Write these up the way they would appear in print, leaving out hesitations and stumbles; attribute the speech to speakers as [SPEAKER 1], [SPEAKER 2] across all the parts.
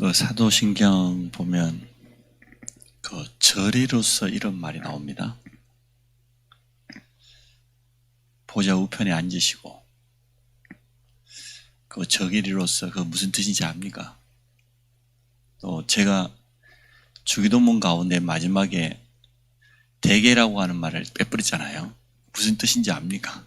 [SPEAKER 1] 그 사도신경 보면 그 절이로서 이런 말이 나옵니다. 보좌 우편에 앉으시고 그 저기리로서 그 무슨 뜻인지 압니까? 또 제가 주기도문 가운데 마지막에 대계라고 하는 말을 빼버렸잖아요. 무슨 뜻인지 압니까?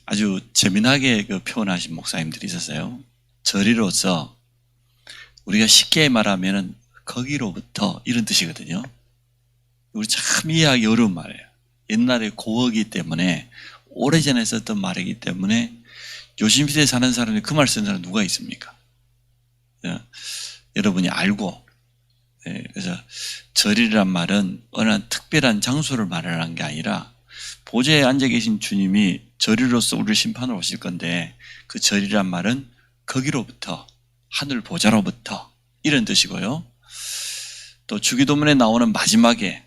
[SPEAKER 1] 아주 재미나게 그 표현하신 목사님들이 있었어요. 저리로서 우리가 쉽게 말하면은 거기로부터 이런 뜻이거든요. 우리 참 이해하기 어려운 말이에요. 옛날에 고어이기 때문에 오래전에 썼던 말이기 때문에 요즘 시대에 사는 사람이 그 말 쓰는 사람 누가 있습니까? 여러분이 알고, 그래서 절이란 말은 어느 특별한 장소를 말하는 게 아니라 보좌에 앉아 계신 주님이 절이로서 우리를 심판을 오실 건데 그 절이란 말은 거기로부터, 하늘 보좌로부터 이런 뜻이고요. 또 주기도문에 나오는 마지막에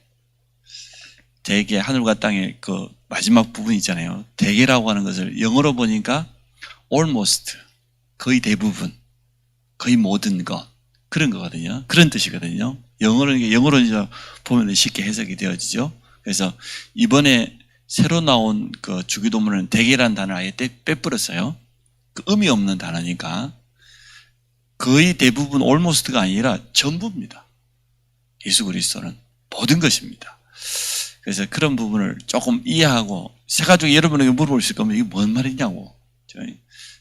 [SPEAKER 1] 대개 하늘과 땅의 그 마지막 부분 있잖아요. 대개라고 하는 것을 영어로 보니까 almost, 거의 대부분, 거의 모든 것, 그런 거거든요. 그런 뜻이거든요. 영어로 이제 보면 쉽게 해석이 되어지죠. 그래서 이번에 새로 나온 그 주기도문은 대개라는 단어를 아예 빼버렸어요. 그 의미 없는 단어니까. 거의 대부분 almost가 아니라 전부입니다. 예수 그리스도는 모든 것입니다. 그래서 그런 부분을 조금 이해하고 세가지고 여러분에게 물어보실 거면 이게 뭔 말이냐고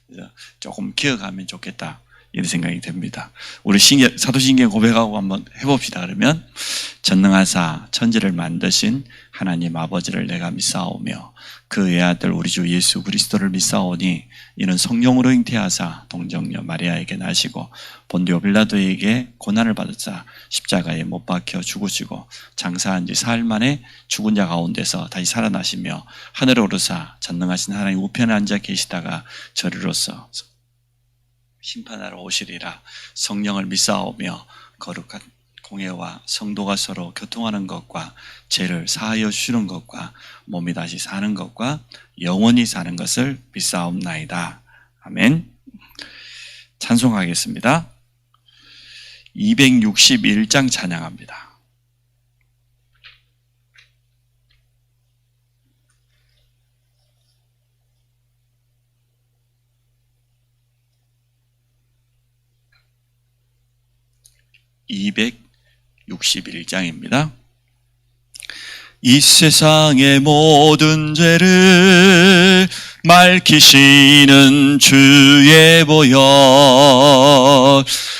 [SPEAKER 1] 그래서 조금 기억하면 좋겠다 이런 생각이 듭니다. 우리 사도신경 고백하고 한번 해봅시다. 그러면 전능하사 천지를 만드신 하나님 아버지를 내가 믿사오며 그 외아들 우리 주 예수 그리스도를 믿사오니 이는 성령으로 잉태하사 동정녀 마리아에게 나시고 본디오 빌라도에게 고난을 받으사 십자가에 못 박혀 죽으시고 장사한 지 사흘 만에 죽은 자 가운데서 다시 살아나시며 하늘에 오르사 전능하신 하나님 우편에 앉아 계시다가 저리로서 심판하러 오시리라. 성령을 믿사오며 거룩한 공예와 성도가 서로 교통하는 것과 죄를 사하여 주시는 것과 몸이 다시 사는 것과 영원히 사는 것을 믿사옵나이다. 아멘. 찬송하겠습니다. 261장 찬양합니다. (261장입니다) 이 세상의 모든 죄를 맑히시는 주의 보혈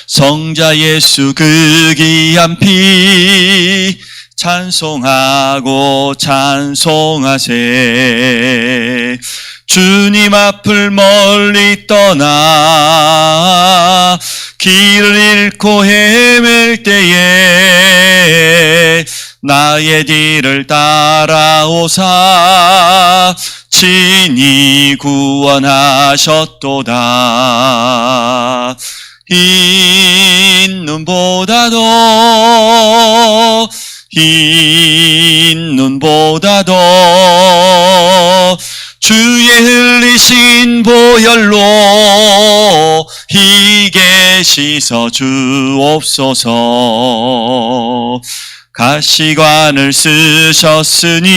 [SPEAKER 1] 성자 예수 그 귀한 피 찬송하고 찬송하세. 주님 앞을 멀리 떠나 길을 잃고 헤맬 때에 나의 뒤를 따라오사 친히 구원하셨도다. 흰 눈보다도 주의 흘리신 보혈로 희게 씻어 주옵소서. 가시관을 쓰셨으니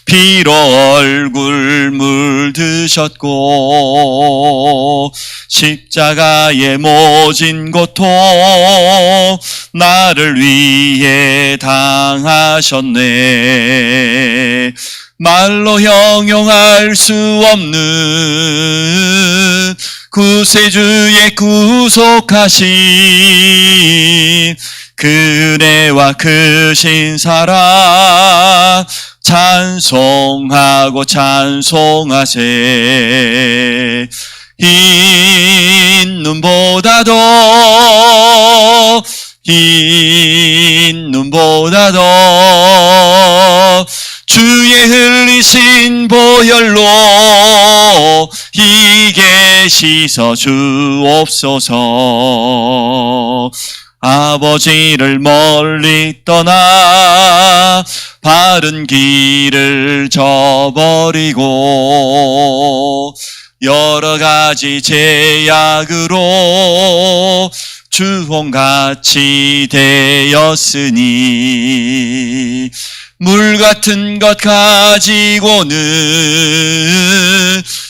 [SPEAKER 1] 피로 얼굴 물드셨고 십자가에 모진 고통 나를 위해 당하셨네. 말로 형용할 수 없는 구세주의 구속하신 그 은혜와 크신 사랑 찬송하고 찬송하세. 흰 눈보다도 주의 흘리신 보혈로 희게 씻어 주옵소서. 아버지를 멀리 떠나 바른 길을 저버리고 여러 가지 제약으로 주홍같이 되었으니 물 같은 것 가지고는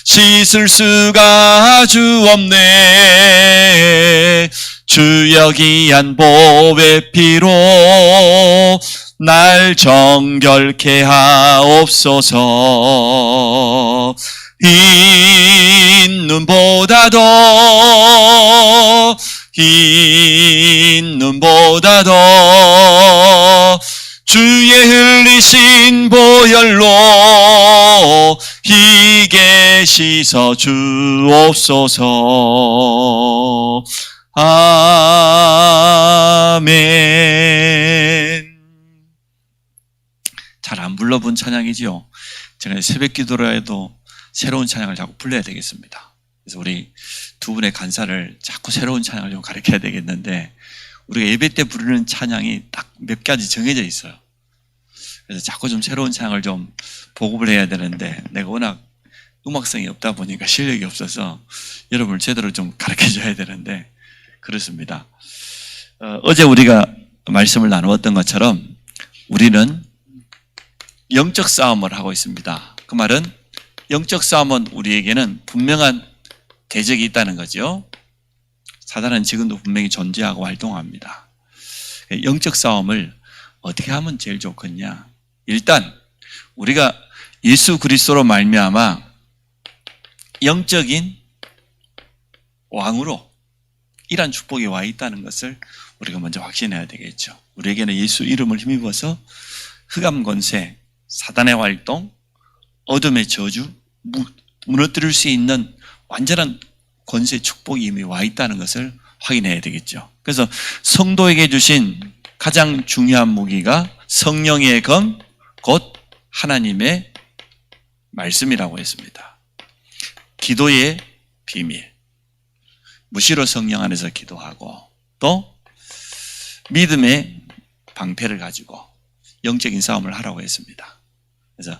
[SPEAKER 1] 씻을 수가 아주 없네. 주여 귀한 보배 피로 날 정결케 하옵소서. 흰 눈보다도 주의 흘리신 보혈로 희게 씻어 주옵소서. 아멘. 잘 안 불러본 찬양이지요. 제가 새벽 기도로 해도 새로운 찬양을 자꾸 불러야 되겠습니다. 그래서 우리 두 분의 간사를 자꾸 새로운 찬양을 좀 가르쳐야 되겠는데, 우리가 예배 때 부르는 찬양이 딱 몇 가지 정해져 있어요. 그래서 자꾸 좀 새로운 찬양을 좀 보급을 해야 되는데, 내가 워낙 음악성이 없다 보니까 실력이 없어서 여러분을 제대로 좀 가르쳐줘야 되는데 그렇습니다. 어제 우리가 말씀을 나누었던 것처럼 우리는 영적 싸움을 하고 있습니다. 그 말은 영적 싸움은 우리에게는 분명한 대적이 있다는 거죠. 사단은 지금도 분명히 존재하고 활동합니다. 영적 싸움을 어떻게 하면 제일 좋겠냐? 일단 우리가 예수 그리스도로 말미암아 영적인 왕으로 이란 축복이 와 있다는 것을 우리가 먼저 확신해야 되겠죠. 우리에게는 예수 이름을 힘입어서 흑암 권세, 사단의 활동, 어둠의 저주, 무너뜨릴 수 있는 완전한 권세 축복이 이미 와 있다는 것을 확인해야 되겠죠. 그래서 성도에게 주신 가장 중요한 무기가 성령의 검, 곧 하나님의 말씀이라고 했습니다. 기도의 비밀, 무시로 성령 안에서 기도하고 또 믿음의 방패를 가지고 영적인 싸움을 하라고 했습니다. 그래서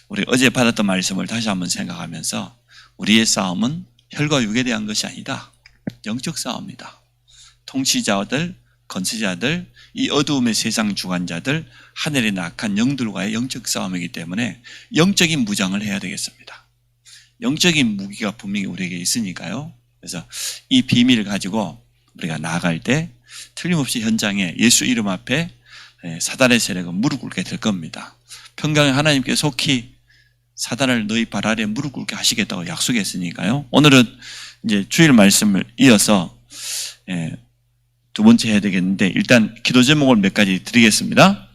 [SPEAKER 1] 우리 어제 받았던 말씀을 다시 한번 생각하면서 우리의 싸움은 혈과 육에 대한 것이 아니다. 영적 싸움이다. 통치자들, 건세자들, 이 어두움의 세상 주관자들, 하늘의 악한 영들과의 영적 싸움이기 때문에 영적인 무장을 해야 되겠습니다. 영적인 무기가 분명히 우리에게 있으니까요. 그래서 이 비밀을 가지고 우리가 나아갈 때 틀림없이 현장에 예수 이름 앞에 사단의 세력은 무릎 꿇게 될 겁니다. 평강에 하나님께 속히 사단을 너희 발 아래 무릎 꿇게 하시겠다고 약속했으니까요. 오늘은 이제 주일 말씀을 이어서 두 번째 해야 되겠는데, 일단 기도 제목을 몇 가지 드리겠습니다.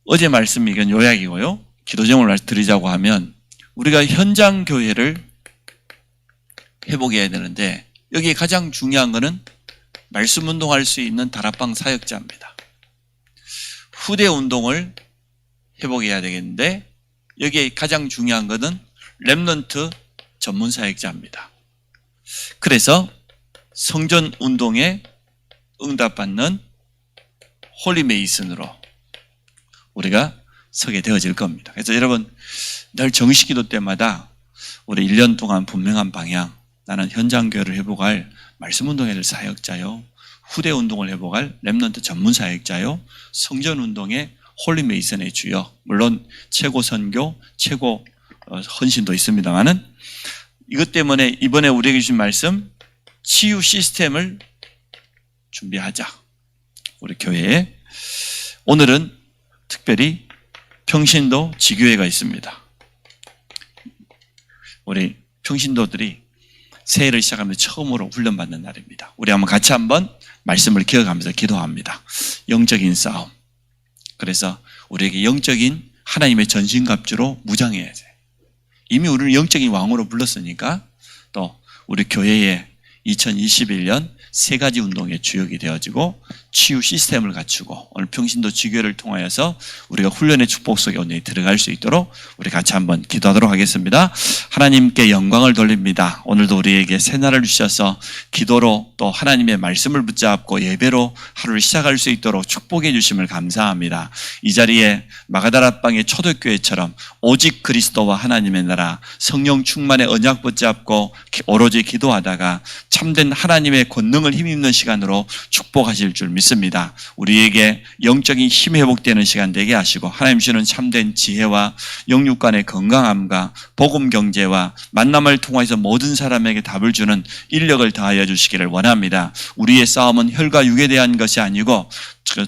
[SPEAKER 1] 어제 말씀이 이건 요약이고요. 기도 제목을 드리자고 하면 우리가 현장 교회를 회복해야 되는데, 여기에 가장 중요한 것은 말씀 운동할 수 있는 다락방 사역자입니다. 후대 운동을 회복해야 되겠는데, 여기에 가장 중요한 것은 렘넌트 전문 사역자입니다. 그래서 성전 운동에 응답받는 홀리메이슨으로 우리가 서게 되어질 겁니다. 그래서 여러분 늘 정식기도 때마다 우리 1년 동안 분명한 방향, 나는 현장교회를 회복할 말씀운동에 될 사역자요, 후대운동을 회복할 렘넌트 전문 사역자요, 성전운동의 홀리메이슨의 주요, 물론 최고 선교, 최고 헌신도 있습니다만은, 이것 때문에 이번에 우리에게 주신 말씀, 치유 시스템을 준비하자. 우리 교회에 오늘은 특별히 평신도 지교회가 있습니다. 우리 평신도들이 새해를 시작하면서 처음으로 훈련받는 날입니다. 우리 같이 한번 말씀을 기억하면서 기도합니다. 영적인 싸움. 그래서 우리에게 영적인 하나님의 전신갑주로 무장해야 돼. 이미 우리는 영적인 왕으로 불렀으니까 또 우리 교회에 2021년 세 가지 운동의 주역이 되어지고 치유 시스템을 갖추고 오늘 평신도 지교회를 통하여서 우리가 훈련의 축복 속에 온전히 들어갈 수 있도록 우리 같이 한번 기도하도록 하겠습니다. 하나님께 영광을 돌립니다. 오늘도 우리에게 새날을 주셔서 기도로 또 하나님의 말씀을 붙잡고 예배로 하루를 시작할 수 있도록 축복해 주심을 감사합니다. 이 자리에 마가다라방의 초대교회처럼 오직 그리스도와 하나님의 나라 성령 충만의 언약 붙잡고 오로지 기도하다가 참된 하나님의 권능을 힘입는 시간으로 축복하실 줄 믿습니다. 우리에게 영적인 힘이 회복되는 시간 되게 하시고 하나님 주시는 참된 지혜와 영육 간의 건강함과 복음 경제와 만남을 통해서 모든 사람에게 답을 주는 인력을 다하여 주시기를 원합니다. 우리의 싸움은 혈과 육에 대한 것이 아니고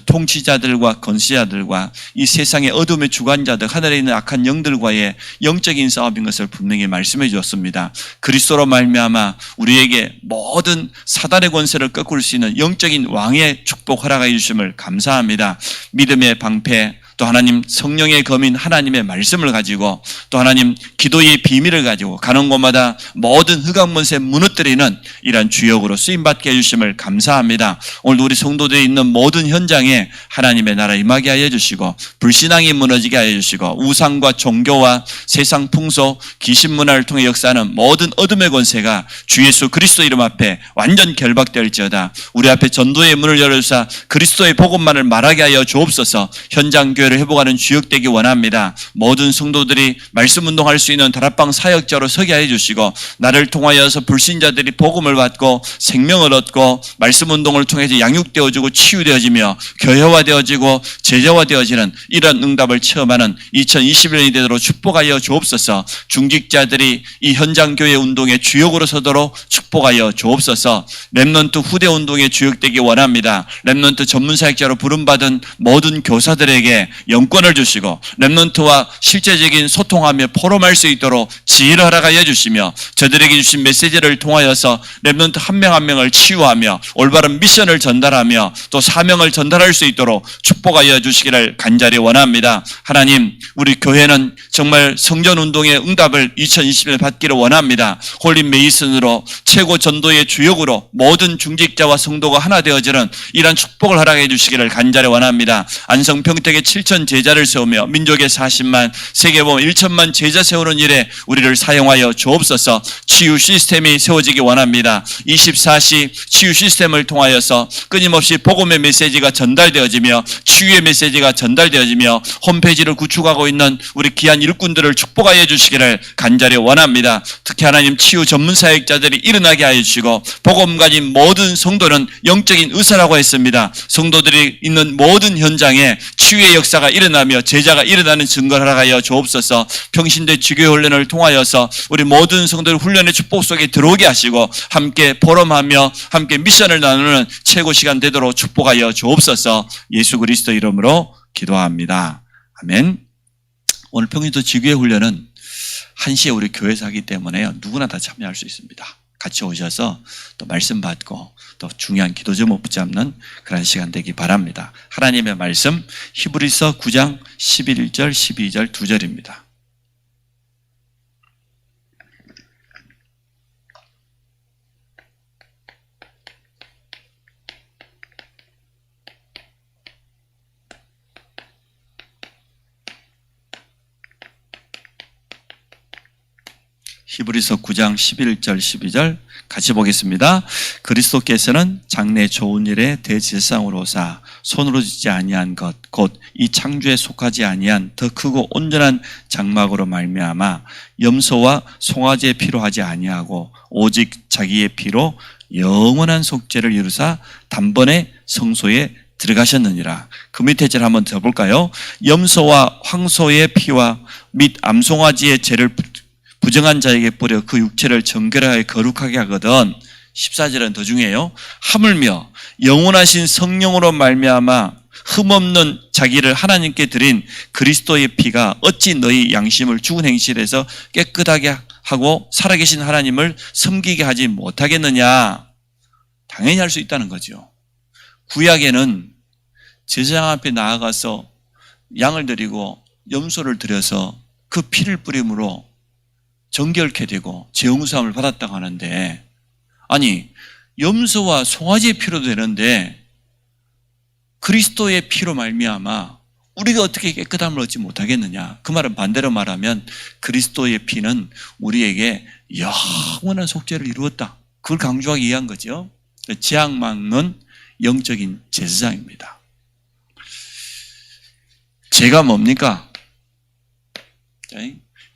[SPEAKER 1] 통치자들과 건세자들과 이 세상의 어둠의 주관자들, 하늘에 있는 악한 영들과의 영적인 싸움인 것을 분명히 말씀해 주었습니다. 그리스도로 말미암아 우리에게 모든 사단의 권세를 꺾을 수 있는 영적인 왕의 축복 허락해 주심을 감사합니다. 믿음의 방패, 또 하나님 성령의 검인 하나님의 말씀을 가지고 또 하나님 기도의 비밀을 가지고 가는 곳마다 모든 흑암문세 무너뜨리는 이러한 주역으로 쓰임받게 해주심을 감사합니다. 오늘도 우리 성도들이 있는 모든 현장에 하나님의 나라 임하게 하여 주시고 불신앙이 무너지게 하여 주시고 우상과 종교와 세상 풍속 귀신 문화를 통해 역사하는 모든 어둠의 권세가 주 예수 그리스도 이름 앞에 완전 결박될지어다. 우리 앞에 전도의 문을 열어주사 그리스도의 복음만을 말하게 하여 주옵소서. 현장 교회를 회복하는 주역되기 원합니다. 모든 성도들이 말씀 운동할 수 있는 다락방 사역자로 서게 해 주시고 나를 통하여서 불신자들이 복음을 받고 생명을 얻고 말씀 운동을 통해서 양육되어지고 치유되어지며 교회화되어지고 제자화되어지는 이런 응답을 체험하는 2021년이 되도록 축복하여 주옵소서. 중직자들이 이 현장 교회 운동의 주역으로 서도록 축복하여 주옵소서. 렘넌트 후대 운동의 주역되기 원합니다. 렘넌트 전문 사역자로 부름받은 모든 교사들에게 영권을 주시고 렘넌트와 실제적인 소통하며 포럼할 수 있도록 지혜를 허락하여 주시며 저들에게 주신 메시지를 통하여서 렘넌트 한 명 한 명을 치유하며 올바른 미션을 전달하며 또 사명을 전달할 수 있도록 축복하여 주시기를 간절히 원합니다. 하나님, 우리 교회는 정말 성전운동의 응답을 2020년에 받기를 원합니다. 홀리 메이슨으로 최고 전도의 주역으로 모든 중직자와 성도가 하나 되어지는 이런 축복을 허락해 주시기를 간절히 원합니다. 안성 평택에 7천 제자를 세우며 민족에 40만, 세계 보면 1천만 제자 세우는 일에 우리를 사용하여 주옵소서. 치유 시스템이 세워지기 원합니다. 24시 치유 시스템을 통하여서 끊임없이 복음의 메시지가 전달되어지며 치유의 메시지가 전달되어지며 홈페이지를 구축하고 있는 우리 귀한 일꾼들을 축복하여 주시기를 간절히 원합니다. 특히 하나님 치유 전문 사역자들이 일어나게 하여 주시고 복음 가진 모든 성도는 영적인 의사라고 했습니다. 성도들이 있는 모든 현장에 치유의 역사가 일어나며 제자가 일어나는 증거를 허락하여 주옵소서. 평신대 지교회 훈련을 통하여서 우리 모든 성도들 훈련의 축복 속에 들어오게 하시고 함께 포럼하며 함께 미션을 나누는 최고 시간 되도록 축복하여 주옵소서. 예수 그리스도 이름으로 기도합니다. 아멘. 오늘 평신도 지교회 훈련은 1시에 우리 교회에서 하기 때문에요. 누구나 다 참여할 수 있습니다. 같이 오셔서 또 말씀 받고 또 중요한 기도 제목 붙잡는 그런 시간 되기 바랍니다. 하나님의 말씀 히브리서 9장 11절 12절 2절입니다. 히브리서 9장 11절 12절 같이 보겠습니다. 그리스도께서는 장래 좋은 일에 대제사장으로 오사 손으로 짓지 아니한 것 곧 이 창조에 속하지 아니한 더 크고 온전한 장막으로 말미암아 염소와 송아지의 피로 하지 아니하고 오직 자기의 피로 영원한 속죄를 이루사 단번에 성소에 들어가셨느니라. 그 밑에 절 한번 더 볼까요? 염소와 황소의 피와 및 암송아지의 죄를 부정한 자에게 뿌려 그 육체를 정결하게 거룩하게 하거든. 14절은 더 중요해요. 하물며 영원하신 성령으로 말미암아 흠없는 자기를 하나님께 드린 그리스도의 피가 어찌 너희 양심을 죽은 행실에서 깨끗하게 하고 살아계신 하나님을 섬기게 하지 못하겠느냐. 당연히 할 수 있다는 거죠. 구약에는 제사장 앞에 나아가서 양을 드리고 염소를 드려서 그 피를 뿌림으로 정결케 되고 죄용서함을 받았다고 하는데 아니, 염소와 송아지의 피로도 되는데 그리스도의 피로 말미암아 우리가 어떻게 깨끗함을 얻지 못하겠느냐? 그 말은 반대로 말하면 그리스도의 피는 우리에게 영원한 속죄를 이루었다. 그걸 강조하기 위한 거죠. 재앙 막는 영적인 제사장입니다. 죄가 뭡니까?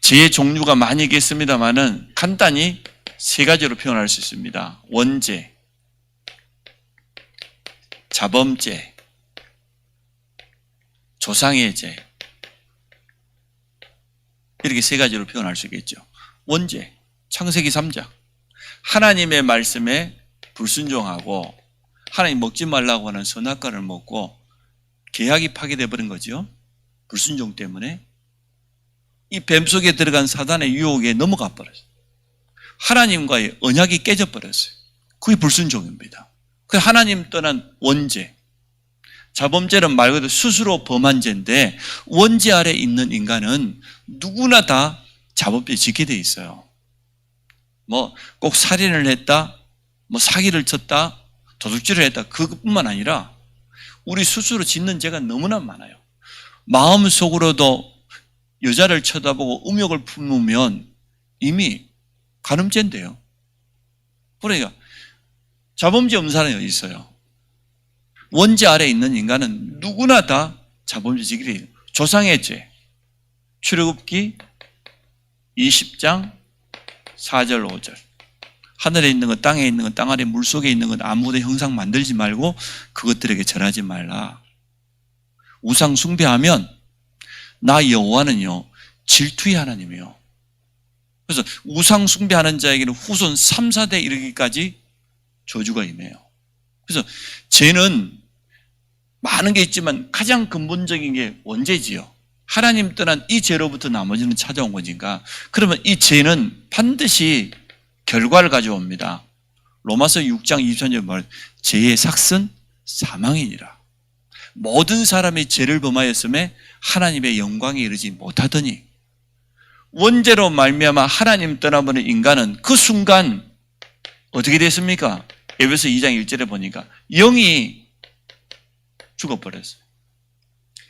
[SPEAKER 1] 죄의 종류가 많이 있겠습니다만은 간단히 세 가지로 표현할 수 있습니다. 원죄, 자범죄, 조상의 죄. 이렇게 세 가지로 표현할 수 있겠죠. 원죄, 창세기 3장. 하나님의 말씀에 불순종하고 하나님 먹지 말라고 하는 선악과를 먹고 계약이 파괴되어 버린 거죠. 불순종 때문에. 이 뱀 속에 들어간 사단의 유혹에 넘어가 버렸어요. 하나님과의 언약이 깨져 버렸어요. 그게 불순종입니다. 그 하나님 떠난 원죄. 자범죄는 말 그대로 스스로 범한 죄인데 원죄 아래 있는 인간은 누구나 다 자범죄에 짓게 돼 있어요. 뭐 꼭 살인을 했다, 뭐 사기를 쳤다, 도둑질을 했다, 그것뿐만 아니라 우리 스스로 짓는 죄가 너무나 많아요. 마음속으로도 여자를 쳐다보고 음욕을 품으면 이미 간음죄인데요. 그러니까 자범죄 없는 사람이 어디 있어요? 원죄 아래 있는 인간은 누구나 다 자범죄 지게 돼요. 조상의 죄. 출애굽기 20장 4절 5절. 하늘에 있는 것, 땅에 있는 것, 땅 아래 물속에 있는 것 아무도 형상 만들지 말고 그것들에게 절하지 말라. 우상 숭배하면 나 여호와는요 질투의 하나님이에요. 그래서 우상 숭배하는 자에게는 후손 3, 4대 이르기까지 저주가 임해요. 그래서 죄는 많은 게 있지만 가장 근본적인 게 원죄지요. 하나님 떠난 이 죄로부터 나머지는 찾아온 거니까. 그러면 이 죄는 반드시 결과를 가져옵니다. 로마서 6장 23절 말 죄의 삭은 사망이니라. 모든 사람이 죄를 범하였음에 하나님의 영광에 이르지 못하더니 원죄로 말미암아 하나님 떠나버린 인간은 그 순간 어떻게 됐습니까? 에베소 2장 1절에 보니까 영이 죽어버렸어요.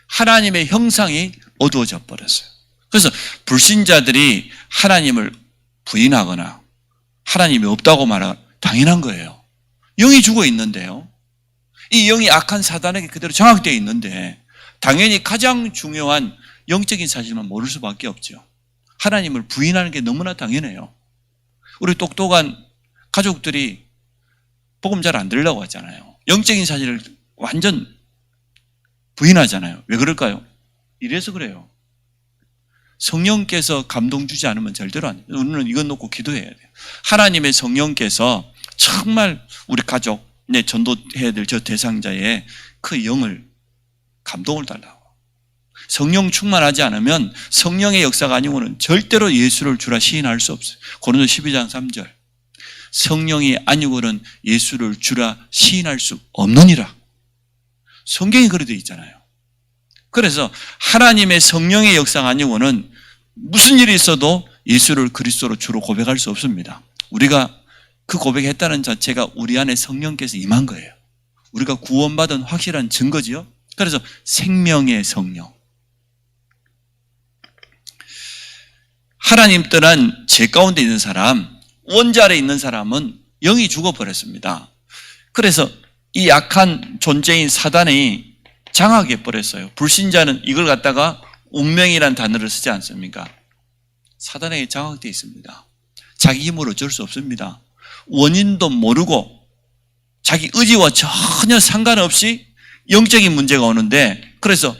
[SPEAKER 1] 하나님의 형상이 어두워져 버렸어요. 그래서 불신자들이 하나님을 부인하거나 하나님이 없다고 말하면 당연한 거예요. 영이 죽어 있는데요. 이 영이 악한 사단에게 그대로 장악되어 있는데 당연히 가장 중요한 영적인 사실만 모를 수밖에 없죠. 하나님을 부인하는 게 너무나 당연해요. 우리 똑똑한 가족들이 복음 잘 안 들으려고 하잖아요. 영적인 사실을 완전 부인하잖아요. 왜 그럴까요? 이래서 그래요. 성령께서 감동 주지 않으면 절대로 안 돼요. 우리는 이건 놓고 기도해야 돼요. 하나님의 성령께서 정말 우리 가족, 내 전도해야 될 저 대상자의 그 영을 감동을 달라고. 성령 충만하지 않으면 성령의 역사가 아니고는 절대로 예수를 주라 시인할 수 없어요. 고린도 12장 3절. 성령이 아니고는 예수를 주라 시인할 수 없느니라. 성경이 그렇게 되어 있잖아요. 그래서 하나님의 성령의 역사가 아니고는 무슨 일이 있어도 예수를 그리스도로 주로 고백할 수 없습니다. 우리가 그 고백했다는 자체가 우리 안에 성령께서 임한 거예요. 우리가 구원받은 확실한 증거지요. 그래서 생명의 성령. 하나님 떠난 죄 가운데 있는 사람, 원죄 아래 있는 사람은 영이 죽어버렸습니다. 그래서 이 약한 존재인 사단이 장악해 버렸어요. 불신자는 이걸 갖다가 운명이라는 단어를 쓰지 않습니까? 사단에게 장악되어 있습니다. 자기 힘으로 어쩔 수 없습니다. 원인도 모르고 자기 의지와 전혀 상관없이 영적인 문제가 오는데 그래서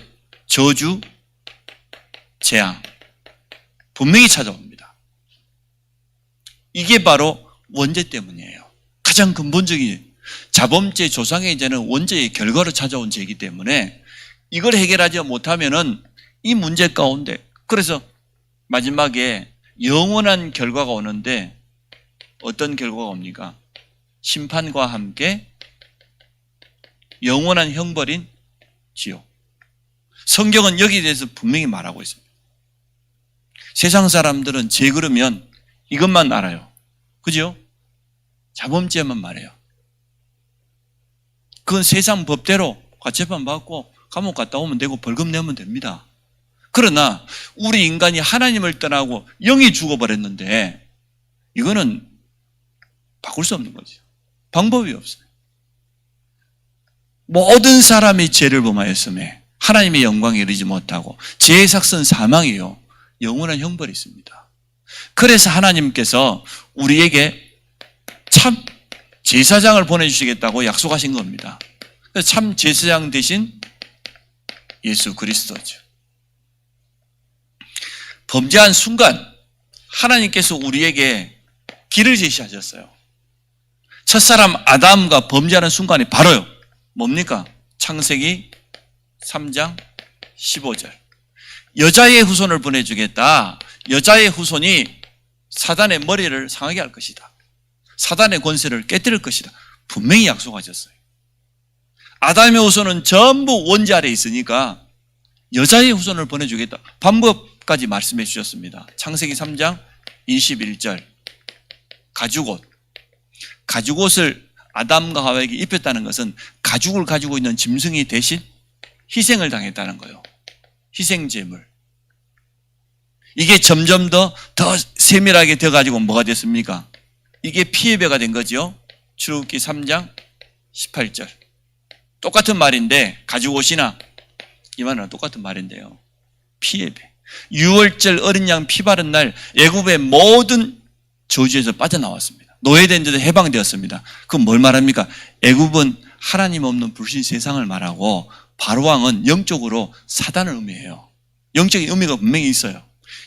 [SPEAKER 1] 저주, 재앙 분명히 찾아옵니다. 이게 바로 원죄 때문이에요. 가장 근본적인 자범죄 조상의 죄는 원죄의 결과로 찾아온 죄이기 때문에 이걸 해결하지 못하면은 이 문제 가운데 그래서 마지막에 영원한 결과가 오는데 어떤 결과가 옵니까? 심판과 함께 영원한 형벌인 지옥. 성경은 여기에 대해서 분명히 말하고 있습니다. 세상 사람들은 죄 그러면 이것만 알아요. 그죠? 자범죄만 말해요. 그건 세상 법대로 재판 받고 감옥 갔다 오면 되고 벌금 내면 됩니다. 그러나 우리 인간이 하나님을 떠나고 영이 죽어버렸는데 이거는 바꿀 수 없는 거죠. 방법이 없어요. 모든 사람이 죄를 범하였음에 하나님의 영광에 이르지 못하고 죄의 삭은 사망이요 영원한 형벌이 있습니다. 그래서 하나님께서 우리에게 참 제사장을 보내주시겠다고 약속하신 겁니다. 그래서 참 제사장 대신 예수 그리스도죠. 범죄한 순간 하나님께서 우리에게 길을 제시하셨어요. 첫사람 아담과 범죄하는 순간이 바로요. 뭡니까? 창세기 3장 15절. 여자의 후손을 보내주겠다. 여자의 후손이 사단의 머리를 상하게 할 것이다. 사단의 권세를 깨뜨릴 것이다. 분명히 약속하셨어요. 아담의 후손은 전부 원죄 아래에 있으니까 여자의 후손을 보내주겠다. 방법까지 말씀해 주셨습니다. 창세기 3장 21절. 가죽옷. 가죽옷을 아담과 하와에게 입혔다는 것은 가죽을 가지고 있는 짐승이 대신 희생을 당했다는 거예요. 희생제물. 이게 점점 더 세밀하게 되어가지고 뭐가 됐습니까? 이게 피의 배가 된 거죠. 출애굽기 3장 18절. 똑같은 말인데 가죽옷이나 이 말은 똑같은 말인데요. 피의 배. 유월절 어린 양 피 바른 날 애굽의 모든 저주에서 빠져나왔습니다. 노예된 자들 해방되었습니다. 그건 뭘 말합니까? 애굽은 하나님 없는 불신 세상을 말하고 바로왕은 영적으로 사단을 의미해요. 영적인 의미가 분명히 있어요.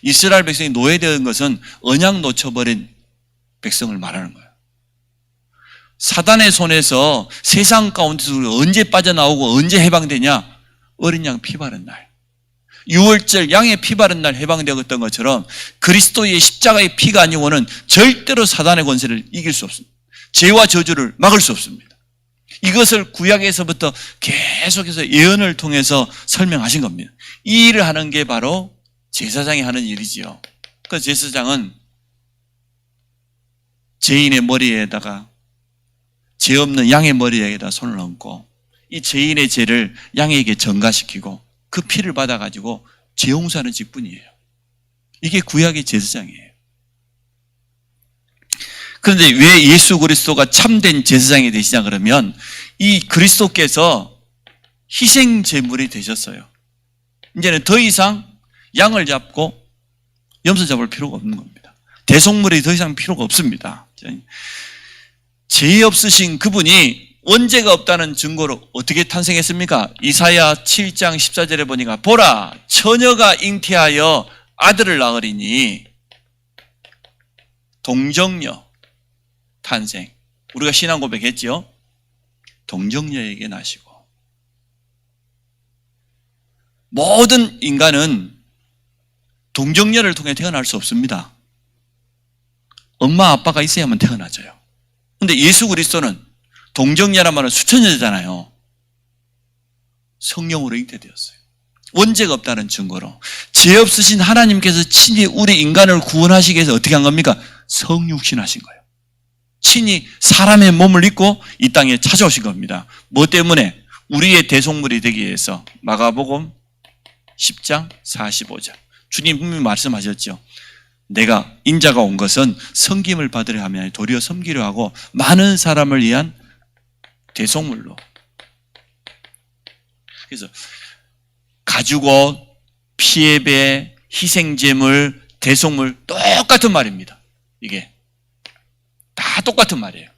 [SPEAKER 1] 이스라엘 백성이 노예된 것은 언약 놓쳐버린 백성을 말하는 거예요. 사단의 손에서 세상 가운데서 우리가 언제 빠져나오고 언제 해방되냐? 어린 양 피 바른 날. 유월절 양의 피 바른 날 해방되었던 것처럼 그리스도의 십자가의 피가 아니고는 절대로 사단의 권세를 이길 수 없습니다. 죄와 저주를 막을 수 없습니다. 이것을 구약에서부터 계속해서 예언을 통해서 설명하신 겁니다. 이 일을 하는 게 바로 제사장이 하는 일이지요. 그 제사장은 죄인의 머리에다가 죄 없는 양의 머리에다 손을 얹고 이 죄인의 죄를 양에게 전가시키고 그 피를 받아가지고 죄 용서하는 직분이에요. 이게 구약의 제사장이에요. 그런데 왜 예수 그리스도가 참된 제사장이 되시냐 그러면 이 그리스도께서 희생 제물이 되셨어요. 이제는 더 이상 양을 잡고 염소 잡을 필요가 없는 겁니다. 대속물이 더 이상 필요가 없습니다. 죄 없으신 그분이 원죄가 없다는 증거로 어떻게 탄생했습니까? 이사야 7장 14절에 보니까 보라 처녀가 잉태하여 아들을 낳으리니 동정녀 탄생. 우리가 신앙 고백했지요? 동정녀에게 나시고 모든 인간은 동정녀를 통해 태어날 수 없습니다. 엄마 아빠가 있어야만 태어나져요. 그런데 예수 그리스도는 동정녀란 말은 수천여잖아요. 성령으로 잉태되었어요. 원죄가 없다는 증거로 죄 없으신 하나님께서 친히 우리 인간을 구원하시기 위해서 어떻게 한 겁니까? 성육신하신 거예요. 친히 사람의 몸을 입고 이 땅에 찾아오신 겁니다. 뭐 때문에? 우리의 대속물이 되기 위해서. 마가복음 10장 45절. 주님 분명히 말씀하셨죠. 내가 인자가 온 것은 섬김을 받으려 하면 도리어 섬기려 하고 많은 사람을 위한 대속물로. 그래서 가죽옷, 피의 배, 희생제물, 대속물 똑같은 말입니다. 이게 다 똑같은 말이에요.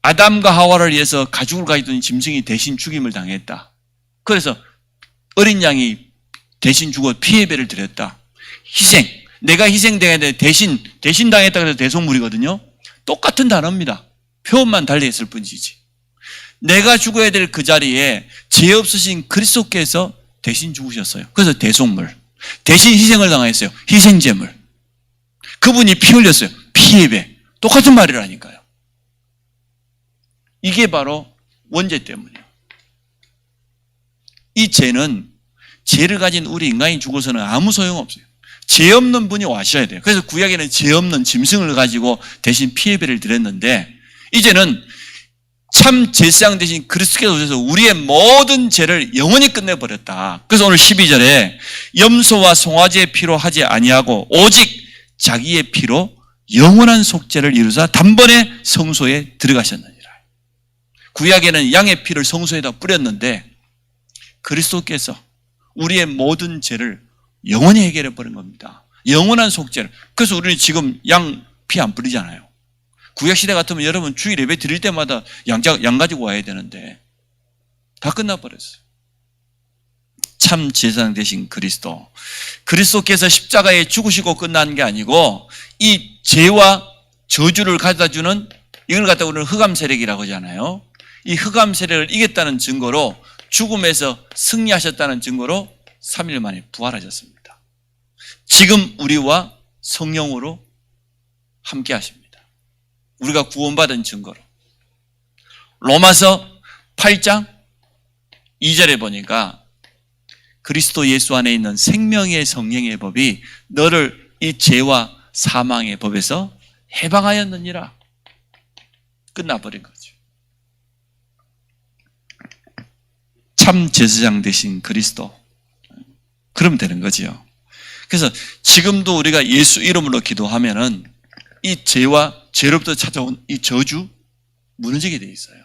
[SPEAKER 1] 아담과 하와를 위해서 가죽을 가지고 있는 짐승이 대신 죽임을 당했다. 그래서 어린 양이 대신 죽어 피의 배를 드렸다. 희생. 내가 희생돼야 돼. 대신 당했다 그래서 대속물이거든요. 똑같은 단어입니다. 표현만 달리했을 뿐이지. 내가 죽어야 될 그 자리에 죄 없으신 그리스도께서 대신 죽으셨어요. 그래서 대속물. 대신 희생을 당했어요. 희생제물. 그분이 피 흘렸어요. 피의 배. 똑같은 말이라니까요. 이게 바로 원죄 때문이에요. 이 죄는 죄를 가진 우리 인간이 죽어서는 아무 소용없어요. 죄 없는 분이 와셔야 돼요. 그래서 구약에는 죄 없는 짐승을 가지고 대신 피해배를 드렸는데, 이제는 참 제사장 대신 그리스도께서 오셔서 우리의 모든 죄를 영원히 끝내버렸다. 그래서 오늘 12절에 염소와 송아지의 피로 하지 아니하고 오직 자기의 피로 영원한 속죄를 이루사 단번에 성소에 들어가셨느니라. 구약에는 양의 피를 성소에다 뿌렸는데 그리스도께서 우리의 모든 죄를 영원히 해결해 버린 겁니다. 영원한 속죄를. 그래서 우리는 지금 양 피 안 뿌리잖아요. 구약시대 같으면 여러분 주일 예배 드릴 때마다 양 가지고 와야 되는데 다 끝나버렸어요. 참 제사장 되신 그리스도께서 십자가에 죽으시고 끝난 게 아니고 이 죄와 저주를 가져다주는, 이걸 갖다 우리는 흑암 세력이라고 하잖아요. 이 흑암 세력을 이겼다는 증거로, 죽음에서 승리하셨다는 증거로 3일 만에 부활하셨습니다. 지금 우리와 성령으로 함께 하십니다. 우리가 구원받은 증거로. 로마서 8장 2절에 보니까 그리스도 예수 안에 있는 생명의 성령의 법이 너를 이 죄와 사망의 법에서 해방하였느니라. 끝나버린 거죠. 참 제사장 되신 그리스도. 그러면 되는 거지요. 그래서 지금도 우리가 예수 이름으로 기도하면은 이 죄와 죄로부터 찾아온 이 저주 무너지게 돼 있어요.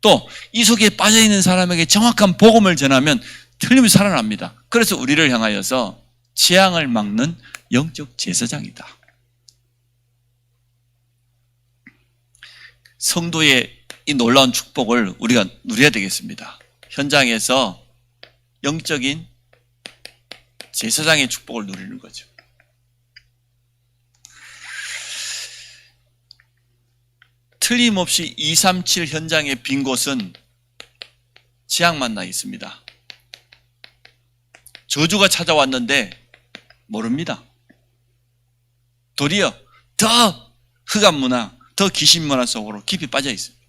[SPEAKER 1] 또 이 속에 빠져있는 사람에게 정확한 복음을 전하면 틀림없이 살아납니다. 그래서 우리를 향하여서 재앙을 막는 영적 제사장이다. 성도의 이 놀라운 축복을 우리가 누려야 되겠습니다. 현장에서 영적인 제사장의 축복을 누리는 거죠. 틀림없이 237 현장의 빈 곳은 재앙만 나 있습니다. 저주가 찾아왔는데 모릅니다. 도리어 더 흑암 문화, 더 귀신 문화 속으로 깊이 빠져 있습니다.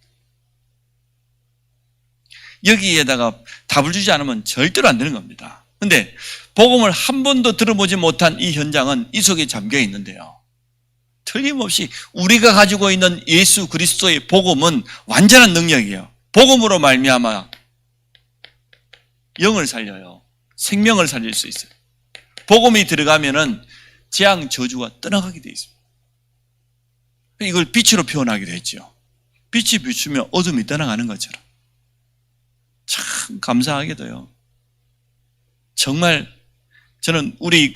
[SPEAKER 1] 여기에다가 답을 주지 않으면 절대로 안 되는 겁니다. 그런데 복음을 한 번도 들어보지 못한 이 현장은 이 속에 잠겨 있는데요. 틀림없이 우리가 가지고 있는 예수 그리스도의 복음은 완전한 능력이에요. 복음으로 말미암아 영을 살려요. 생명을 살릴 수 있어요. 복음이 들어가면은 재앙 저주가 떠나가게 돼 있습니다. 이걸 빛으로 표현하기도 했죠. 빛이 비추면 어둠이 떠나가는 것처럼. 참 감사하게도요. 정말 저는 우리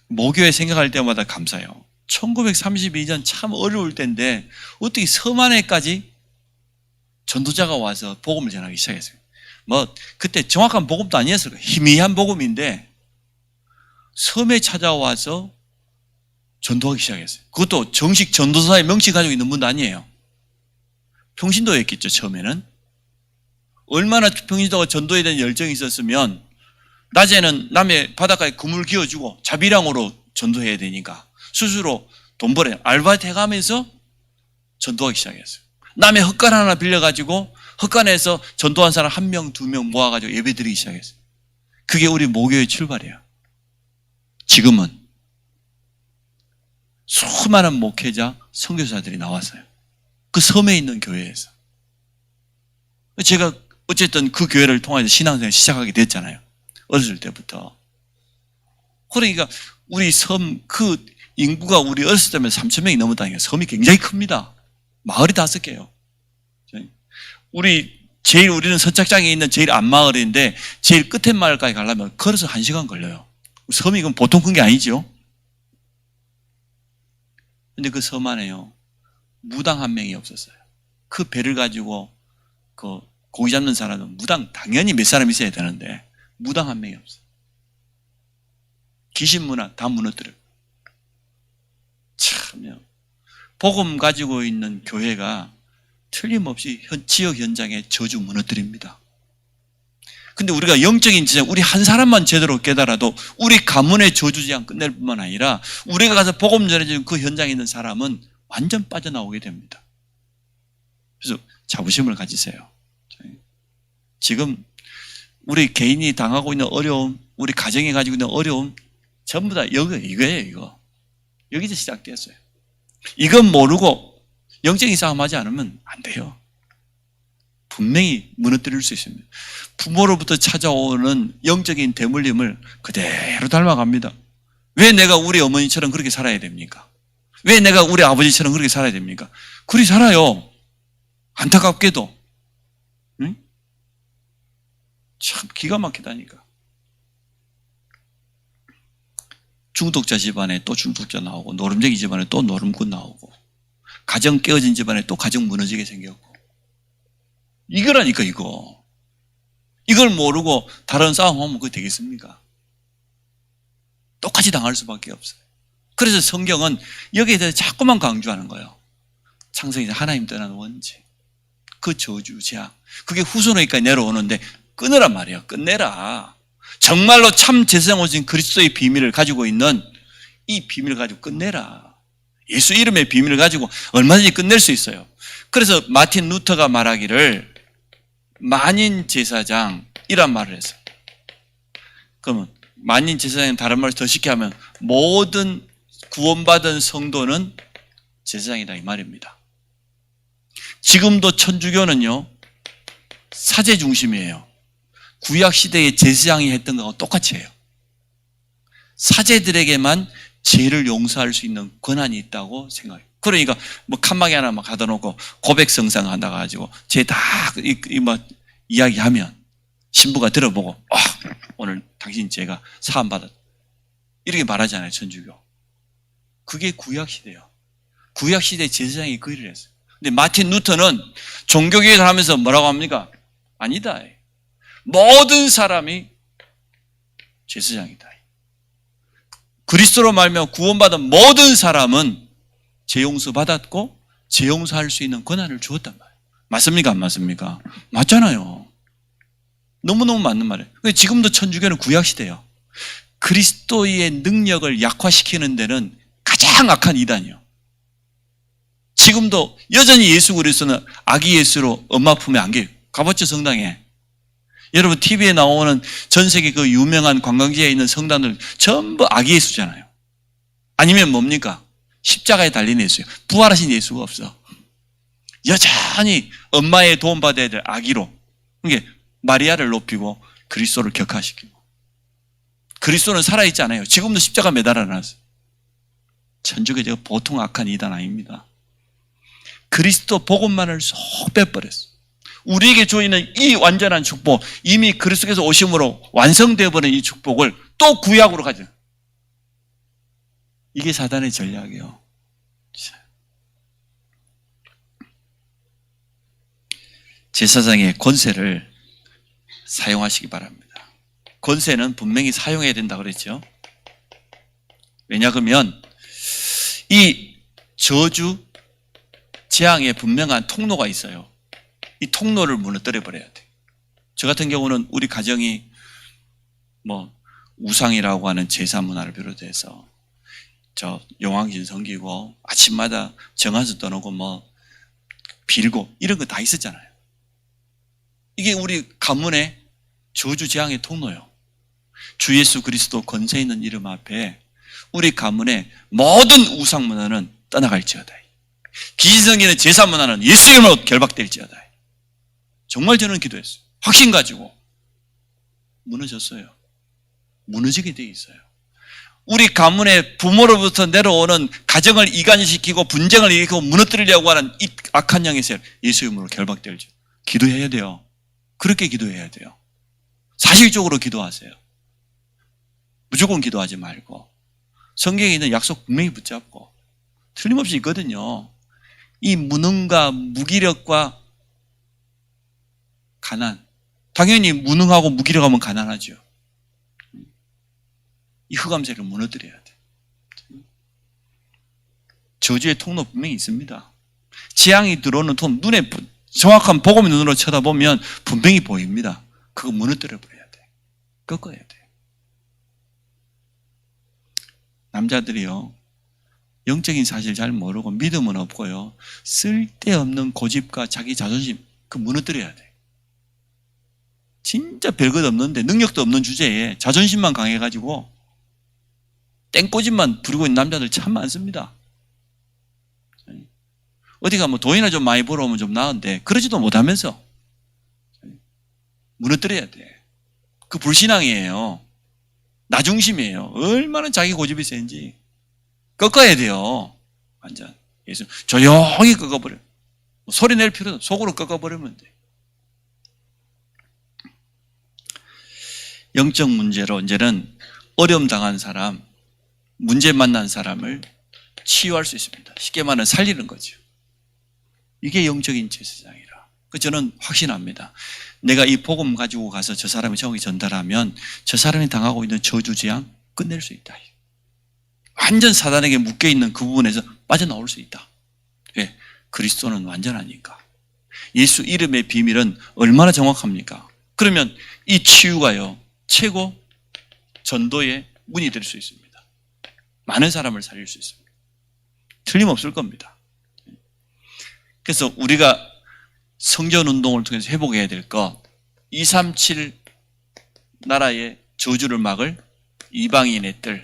[SPEAKER 1] 모교회 생각할 때마다 감사해요. 1932년 참 어려울 때인데 어떻게 섬 안에까지 전도자가 와서 복음을 전하기 시작했어요. 그때 정확한 복음도 아니었을 거예요. 희미한 복음인데 섬에 찾아와서 전도하기 시작했어요. 그것도 정식 전도사의 명칭 가지고 있는 분도 아니에요. 평신도였겠죠, 처음에는. 얼마나 평신도가 전도에 대한 열정이 있었으면 낮에는 남의 바닷가에 그물 기어주고 자비랑으로 전도해야 되니까 스스로 돈 벌어요. 알바이트 해가면서 전도하기 시작했어요. 남의 헛간 하나 빌려가지고 헛간에서 전도한 사람 1명, 2명 모아가지고 예배드리기 시작했어요. 그게 우리 모교의 출발이에요. 지금은 수많은 목회자, 선교사들이 나왔어요. 그 섬에 있는 교회에서. 제가 어쨌든 그 교회를 통해서 신앙생활 시작하게 됐잖아요. 어렸을 때부터. 그러니까 우리 섬, 인구가 우리 어렸을 때면 3,000명이 넘었다니까. 섬이 굉장히 큽니다. 마을이 5개요. 우리는 선착장에 있는 제일 앞마을인데 제일 끝에 마을까지 가려면 걸어서 1시간 걸려요. 섬이 그건 보통 큰 게 아니죠. 근데 그 섬 안에요, 무당 1명이 없었어요. 그 배를 가지고 고기 잡는 사람은 무당 당연히 몇 사람 있어야 되는데 무당 1명이 없어요. 귀신 문화 다 무너뜨려요. 참요. 복음 가지고 있는 교회가 틀림없이 지역 현장에 저주 무너뜨립니다. 근데 우리가 영적인 지장, 우리 한 사람만 제대로 깨달아도 우리 가문의 저주지장 끝낼 뿐만 아니라 우리가 가서 복음 전해주는 그 현장에 있는 사람은 완전 빠져나오게 됩니다. 그래서 자부심을 가지세요. 지금 우리 개인이 당하고 있는 어려움, 우리 가정이 가지고 있는 어려움, 전부 다 이거예요, 이거. 여기서 시작됐어요. 이건 모르고 영적인 싸움하지 않으면 안 돼요. 분명히 무너뜨릴 수 있습니다. 부모로부터 찾아오는 영적인 대물림을 그대로 닮아갑니다. 왜 내가 우리 어머니처럼 그렇게 살아야 됩니까? 왜 내가 우리 아버지처럼 그렇게 살아야 됩니까? 그리 살아요. 안타깝게도. 응? 참 기가 막히다니까. 중독자 집안에 또 중독자 나오고, 노름쟁이 집안에 또 노름꾼 나오고, 가정 깨어진 집안에 또 가정 무너지게 생겼고. 이거라니까, 이거. 이걸 모르고 다른 싸움하면 그거 되겠습니까? 똑같이 당할 수밖에 없어요. 그래서 성경은 여기에 대해서 자꾸만 강조하는 거예요. 창세기에서 하나님 떠난 원죄, 그 저주, 죄악, 그게 후손에까지 내려오는데 끊으란 말이에요. 끝내라. 정말로 참 제사장 오신 그리스도의 비밀을 가지고 있는 이 비밀을 가지고 끝내라. 예수 이름의 비밀을 가지고 얼마든지 끝낼 수 있어요. 그래서 마틴 루터가 말하기를 만인 제사장이란 말을 했어요. 그러면 만인 제사장은 다른 말을 더 쉽게 하면 모든 구원받은 성도는 제사장이다 이 말입니다. 지금도 천주교는요 사제 중심이에요. 구약시대의 제사장이 했던 거하고 똑같이 해요. 사제들에게만 죄를 용서할 수 있는 권한이 있다고 생각해요. 그러니까 뭐 칸막이 하나 막 가다 놓고 고백성상 한다 가지고 죄 다 이야기하면 신부가 들어보고 오늘 당신 죄가 사함받았다 이렇게 말하잖아요. 천주교. 그게 구약시대예요. 구약시대 제사장이 그 일을 했어요. 근데 마틴 루터는 종교개혁을 하면서 뭐라고 합니까? 아니다. 모든 사람이 제사장이다. 그리스도로 말미암아 구원받은 모든 사람은 죄 용서 받았고 죄 용서할 수 있는 권한을 주었단 말이에요. 맞습니까? 안 맞습니까? 맞잖아요. 너무너무 맞는 말이에요. 지금도 천주교는 구약시대예요. 그리스도의 능력을 약화시키는 데는 가장 악한 이단이에요. 지금도 여전히 예수 그리스도는 아기 예수로 엄마 품에 안겨요. 가봤죠, 성당에? 여러분 TV에 나오는 전 세계 그 유명한 관광지에 있는 성당들 전부 아기 예수잖아요. 아니면 뭡니까? 십자가에 달린 예수예요. 부활하신 예수가 없어. 여전히 엄마의 도움받아야 될 아기로. 그러니까 마리아를 높이고 그리스도를 격화시키고. 그리스도는 살아있지 않아요. 지금도 십자가 매달아놨어요. 천주교가 보통 악한 이단 아닙니다. 그리스도 복음만을 쏙 빼버렸어요. 우리에게 주어있는 이 완전한 축복, 이미 그리스도께서 오심으로 완성되어 버린 이 축복을 또 구약으로 가져. 이게 사단의 전략이에요. 제사장의 권세를 사용하시기 바랍니다. 권세는 분명히 사용해야 된다고 그랬죠. 왜냐하면 이 저주, 재앙에 분명한 통로가 있어요. 이 통로를 무너뜨려 버려야 돼. 저 같은 경우는 우리 가정이 우상이라고 하는 제사 문화를 비롯해서 저 용왕신 섬기고 아침마다 정한수 떠나고 빌고 이런 거 다 있었잖아요. 이게 우리 가문의 저주 재앙의 통로예요. 주 예수 그리스도 권세 있는 이름 앞에 우리 가문의 모든 우상 문화는 떠나갈지어다. 귀신성기는 제사 문화는 예수 이름으로 결박될지어다. 정말 저는 기도했어요. 확신 가지고. 무너졌어요. 무너지게 돼 있어요. 우리 가문의 부모로부터 내려오는 가정을 이간시키고 분쟁을 일으키고 무너뜨리려고 하는 이 악한 영의 세 예수 이름으로 결박될지. 기도해야 돼요. 그렇게 기도해야 돼요. 사실적으로 기도하세요. 무조건 기도하지 말고 성경에 있는 약속 분명히 붙잡고 틀림없이 있거든요. 이 무능과 무기력과 가난. 당연히 무능하고 무기력하면 가난하죠. 이 흑암세를 무너뜨려야 돼. 저주의 통로 분명히 있습니다. 재앙이 들어오는 통, 눈에 정확한 복음의 눈으로 쳐다보면 분명히 보입니다. 그거 무너뜨려 버려야 돼. 꺾어야 돼. 남자들이요, 영적인 사실 잘 모르고 믿음은 없고요, 쓸데없는 고집과 자기 자존심, 그거 무너뜨려야 돼. 진짜 별것 없는데 능력도 없는 주제에 자존심만 강해가지고 땡꼬집만 부리고 있는 남자들 참 많습니다. 어디가 뭐 돈이나 좀 많이 벌어오면 좀 나은데 그러지도 못하면서 무너뜨려야 돼. 그 불신앙이에요. 나 중심이에요. 얼마나 자기 고집이 센지 꺾어야 돼요. 완전 예수 조용히 꺾어버려. 소리 낼 필요도 없어. 속으로 꺾어버리면 돼. 영적 문제로 이제는 어려움 당한 사람, 문제 만난 사람을 치유할 수 있습니다. 쉽게 말하면 살리는 거죠. 이게 영적인 제사장이라. 저는 확신합니다. 내가 이 복음 가지고 가서 저 사람의 정의 전달하면 저 사람이 당하고 있는 저주재앙 끝낼 수 있다. 완전 사단에게 묶여있는 그 부분에서 빠져나올 수 있다. 왜? 그리스도는 완전하니까. 예수 이름의 비밀은 얼마나 정확합니까? 그러면 이 치유가요, 최고 전도의 문이 될 수 있습니다. 많은 사람을 살릴 수 있습니다. 틀림없을 겁니다. 그래서 우리가 성전운동을 통해서 회복해야 될 것, 237 나라의 저주를 막을 이방인의 뜰.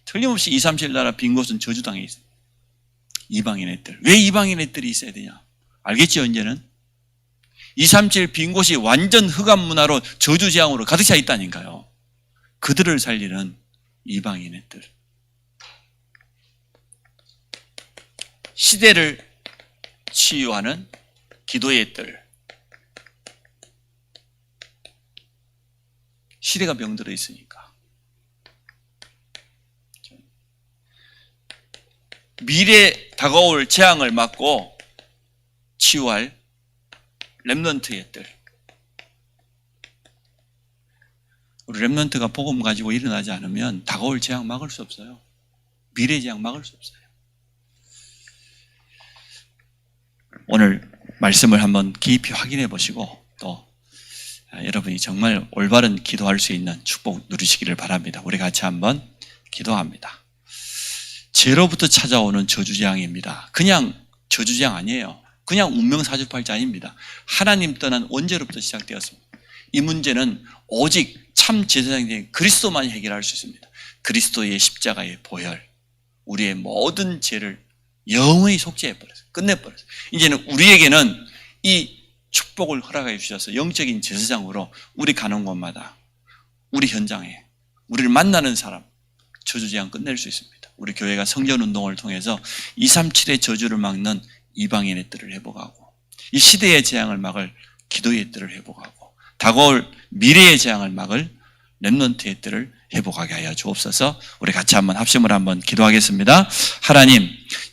[SPEAKER 1] 틀림없이 237 나라 빈 곳은 저주당에 있어요. 이방인의 뜰. 왜 이방인의 뜰이 있어야 되냐? 알겠죠, 이제는? 237 빈 곳이 완전 흑암 문화로 저주재앙으로 가득 차 있다니까요. 그들을 살리는 이방인의 뜰. 시대를 치유하는 기도의 뜰. 시대가 병들어 있으니까. 미래에 다가올 재앙을 막고 치유할 렘넌트의 뜰. 우리 렘넌트가 복음 가지고 일어나지 않으면 다가올 재앙 막을 수 없어요. 미래 재앙 막을 수 없어요. 오늘 말씀을 한번 깊이 확인해 보시고 또 여러분이 정말 올바른 기도할 수 있는 축복 누리시기를 바랍니다. 우리 같이 한번 기도합니다. 죄로부터 찾아오는 저주재앙입니다. 그냥 저주재앙 아니에요. 그냥 운명사주팔자 아닙니다. 하나님 떠난 원죄로부터 시작되었습니다. 이 문제는 오직 참 제사장인 그리스도만이 해결할 수 있습니다. 그리스도의 십자가의 보혈, 우리의 모든 죄를 영원히 속죄해버렸어요. 끝내버렸어요. 이제는 우리에게는 이 축복을 허락해 주셔서 영적인 제사장으로 우리 가는 곳마다, 우리 현장에, 우리를 만나는 사람, 저주재앙 끝낼 수 있습니다. 우리 교회가 성전운동을 통해서 237의 저주를 막는 이방인의 뜰을 회복하고, 이 시대의 재앙을 막을 기도의 뜰을 회복하고, 다가올 미래의 재앙을 막을 렘넌트의 뜰을 회복하게 하여 주옵소서. 우리 같이 한번 합심을 한번 기도하겠습니다. 하나님,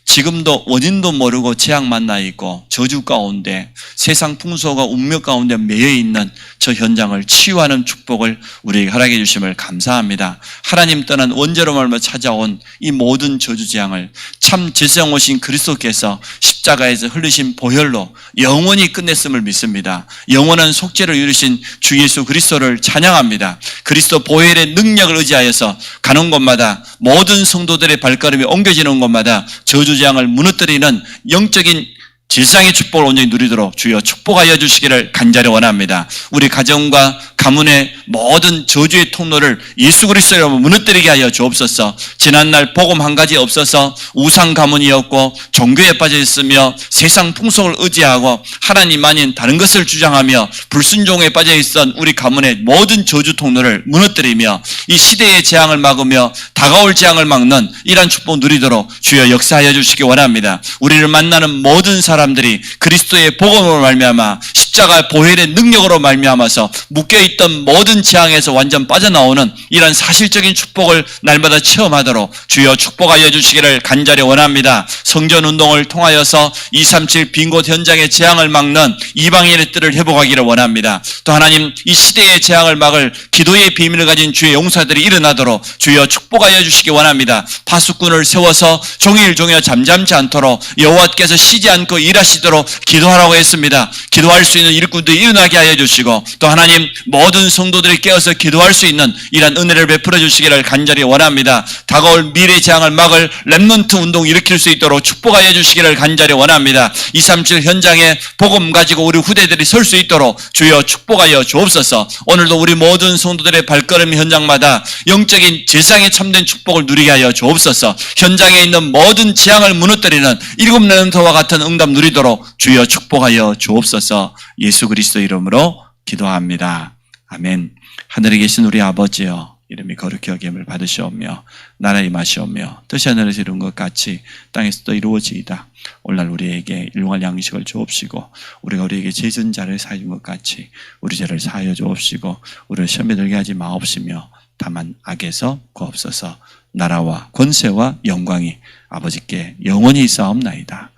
[SPEAKER 1] 지금도 원인도 모르고 재앙 만나 있고 저주 가운데 세상 풍속과 운명 가운데 매여 있는 저 현장을 치유하는 축복을 우리에게 허락해 주심을 감사합니다. 하나님 떠난 원죄로 말며 찾아온 이 모든 저주 재앙을 참 제사장 오신 그리스도께서 십자가에서 흘리신 보혈로 영원히 끝냈음을 믿습니다. 영원한 속죄를 이루신 주 예수 그리스도를 찬양합니다. 그리스도 보혈의 능력을 의지하여서 가는 곳마다 모든 성도들의 발걸음이 옮겨지는 곳마다 저주재앙을 무너뜨리는 영적인 제사장의 축복을 온전히 누리도록 주여 축복하여 주시기를 간절히 원합니다. 우리 가정과 가문의 모든 저주의 통로를 예수 그리스도로 무너뜨리게 하여 주옵소서. 지난날 복음 한 가지 없어서 우상 가문이었고 종교에 빠져 있으며 세상 풍속을 의지하고 하나님 아닌 다른 것을 주장하며 불순종에 빠져 있던 우리 가문의 모든 저주 통로를 무너뜨리며 이 시대의 재앙을 막으며 다가올 재앙을 막는 이러한 축복 누리도록 주여 역사하여 주시기 원합니다. 우리를 만나는 모든 사람들이 그리스도의 복음으로 말미암아 십자가 보혈의 능력으로 말미암아서 묶여있던 모든 재앙에서 완전 빠져나오는 이런 사실적인 축복을 날마다 체험하도록 주여 축복하여 주시기를 간절히 원합니다. 성전운동을 통하여서 237 빈곳 현장의 재앙을 막는 이방인의 뜰을 회복하기를 원합니다. 또 하나님, 이 시대의 재앙을 막을 기도의 비밀을 가진 주의 용사들이 일어나도록 주여 축복하여 주시기 원합니다. 파수꾼을 세워서 종일 잠잠치 않도록 여호와께서 쉬지 않고 일하시도록 기도하라고 했습니다. 기도할 수 있는 일꾼들이 일어나게 하여 주시고 또 하나님 모든 성도들이 깨어서 기도할 수 있는 이런 은혜를 베풀어 주시기를 간절히 원합니다. 다가올 미래 재앙을 막을 렘넌트 운동 일으킬 수 있도록 축복하여 주시기를 간절히 원합니다. 237 현장에 복음 가지고 우리 후대들이 설 수 있도록 주여 축복하여 주옵소서. 오늘도 우리 모든 성도들의 발걸음 현장마다 영적인 제상에 참된 축복을 누리게 하여 주옵소서. 현장에 있는 모든 재앙을 무너뜨리는 7 렘넌트와 같은 응답 누리도록 주여 축복하여 주옵소서. 예수 그리스도 이름으로 기도합니다. 아멘. 하늘에 계신 우리 아버지여, 이름이 거룩히 여김을 받으시오며 나라 임하시오며 뜻이 하늘에서 이룬 것 같이 땅에서도 이루어지이다. 오늘날 우리에게 일용할 양식을 주옵시고 우리가 우리에게 죄진 자를 사해 준 것 같이 우리 죄를 사하여 주옵시고 우리를 시험에 들게 하지 마옵시며 다만 악에서 구하옵소서. 나라와 권세와 영광이 아버지께 영원히 있사옵나이다.